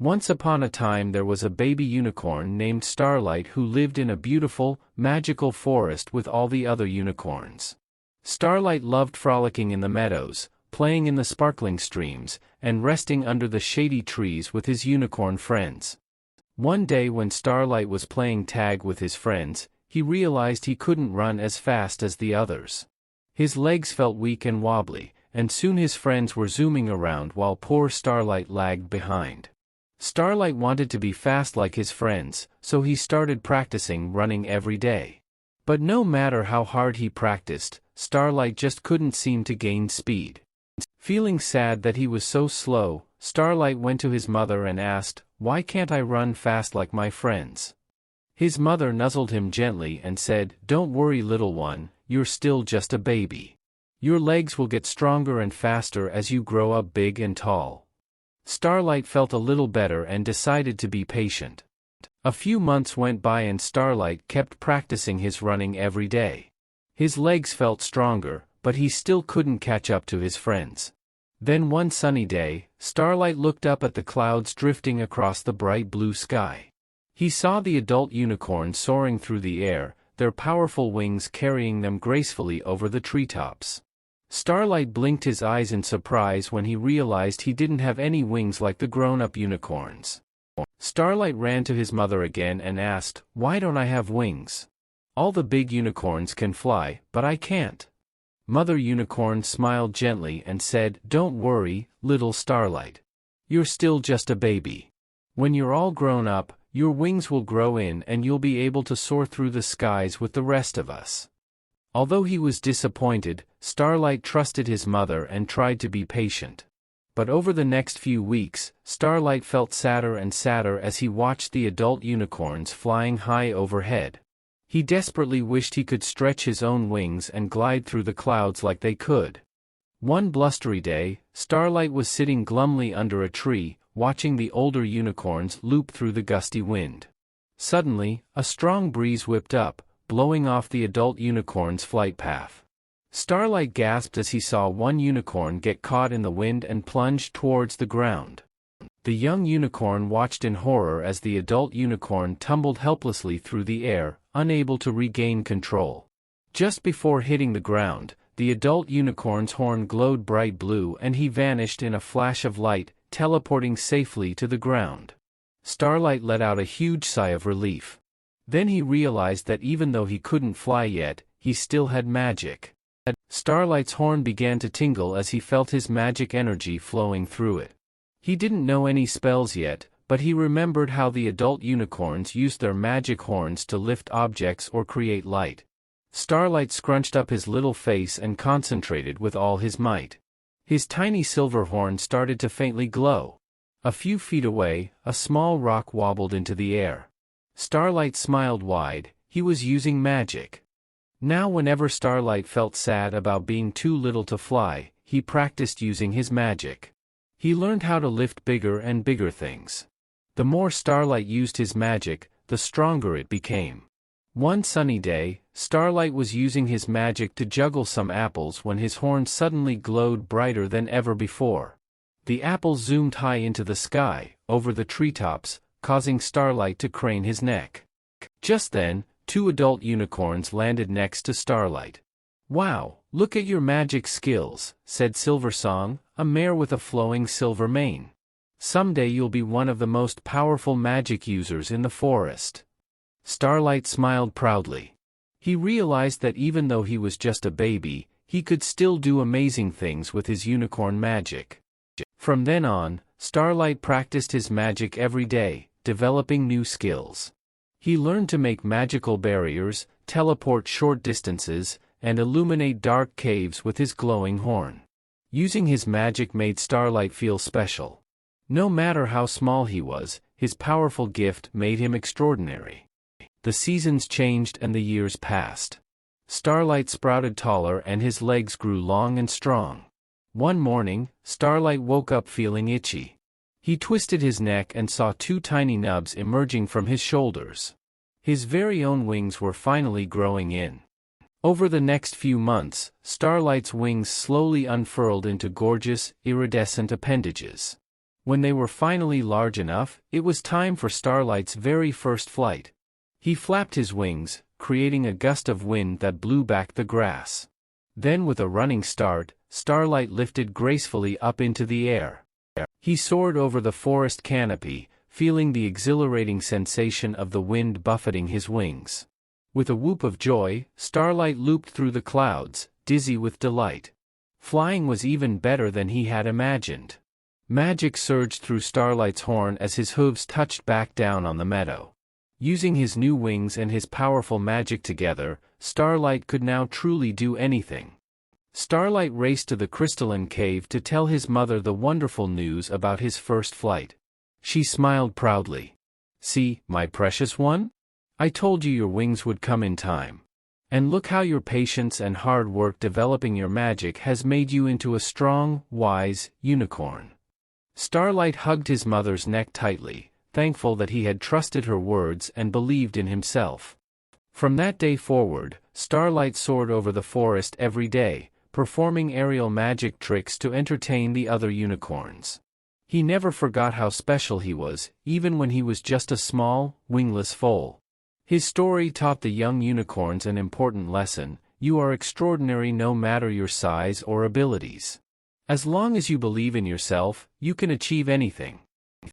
Once upon a time there was a baby unicorn named Starlight who lived in a beautiful, magical forest with all the other unicorns. Starlight loved frolicking in the meadows, playing in the sparkling streams, and resting under the shady trees with his unicorn friends. One day when Starlight was playing tag with his friends, he realized he couldn't run as fast as the others. His legs felt weak and wobbly, and soon his friends were zooming around while poor Starlight lagged behind. Starlight wanted to be fast like his friends, so he started practicing running every day. But no matter how hard he practiced, Starlight just couldn't seem to gain speed. Feeling sad that he was so slow, Starlight went to his mother and asked, "Why can't I run fast like my friends?" His mother nuzzled him gently and said, "Don't worry, little one, you're still just a baby. Your legs will get stronger and faster as you grow up big and tall." Starlight felt a little better and decided to be patient. A few months went by and Starlight kept practicing his running every day. His legs felt stronger, but he still couldn't catch up to his friends. Then one sunny day, Starlight looked up at the clouds drifting across the bright blue sky. He saw the adult unicorns soaring through the air, their powerful wings carrying them gracefully over the treetops. Starlight blinked his eyes in surprise when he realized he didn't have any wings like the grown-up unicorns. Starlight ran to his mother again and asked, "Why don't I have wings? All the big unicorns can fly, but I can't." Mother Unicorn smiled gently and said, "Don't worry, little Starlight. You're still just a baby. When you're all grown up, your wings will grow in and you'll be able to soar through the skies with the rest of us." Although he was disappointed, Starlight trusted his mother and tried to be patient. But over the next few weeks, Starlight felt sadder and sadder as he watched the adult unicorns flying high overhead. He desperately wished he could stretch his own wings and glide through the clouds like they could. One blustery day, Starlight was sitting glumly under a tree, watching the older unicorns loop through the gusty wind. Suddenly, a strong breeze whipped up, blowing off the adult unicorn's flight path. Starlight gasped as he saw one unicorn get caught in the wind and plunged towards the ground. The young unicorn watched in horror as the adult unicorn tumbled helplessly through the air, unable to regain control. Just before hitting the ground, the adult unicorn's horn glowed bright blue and he vanished in a flash of light, teleporting safely to the ground. Starlight let out a huge sigh of relief. Then he realized that even though he couldn't fly yet, he still had magic. Starlight's horn began to tingle as he felt his magic energy flowing through it. He didn't know any spells yet, but he remembered how the adult unicorns used their magic horns to lift objects or create light. Starlight scrunched up his little face and concentrated with all his might. His tiny silver horn started to faintly glow. A few feet away, a small rock wobbled into the air. Starlight smiled wide. He was using magic. Now whenever Starlight felt sad about being too little to fly, he practiced using his magic. He learned how to lift bigger and bigger things. The more Starlight used his magic, the stronger it became. One sunny day, Starlight was using his magic to juggle some apples when his horn suddenly glowed brighter than ever before. The apples zoomed high into the sky, over the treetops, causing Starlight to crane his neck. Just then, two adult unicorns landed next to Starlight. "Wow, look at your magic skills," said Silver Song, a mare with a flowing silver mane. "Someday you'll be one of the most powerful magic users in the forest." Starlight smiled proudly. He realized that even though he was just a baby, he could still do amazing things with his unicorn magic. From then on, Starlight practiced his magic every day, developing new skills. He learned to make magical barriers, teleport short distances, and illuminate dark caves with his glowing horn. Using his magic made Starlight feel special. No matter how small he was, his powerful gift made him extraordinary. The seasons changed and the years passed. Starlight sprouted taller and his legs grew long and strong. One morning, Starlight woke up feeling itchy. He twisted his neck and saw two tiny nubs emerging from his shoulders. His very own wings were finally growing in. Over the next few months, Starlight's wings slowly unfurled into gorgeous, iridescent appendages. When they were finally large enough, it was time for Starlight's very first flight. He flapped his wings, creating a gust of wind that blew back the grass. Then with a running start, Starlight lifted gracefully up into the air. He soared over the forest canopy, feeling the exhilarating sensation of the wind buffeting his wings. With a whoop of joy, Starlight looped through the clouds, dizzy with delight. Flying was even better than he had imagined. Magic surged through Starlight's horn as his hooves touched back down on the meadow. Using his new wings and his powerful magic together, Starlight could now truly do anything. Starlight raced to the crystalline cave to tell his mother the wonderful news about his first flight. She smiled proudly. "See, my precious one? I told you your wings would come in time. And look how your patience and hard work developing your magic has made you into a strong, wise unicorn." Starlight hugged his mother's neck tightly, thankful that he had trusted her words and believed in himself. From that day forward, Starlight soared over the forest every day, performing aerial magic tricks to entertain the other unicorns. He never forgot how special he was, even when he was just a small, wingless foal. His story taught the young unicorns an important lesson: you are extraordinary no matter your size or abilities. As long as you believe in yourself, you can achieve anything.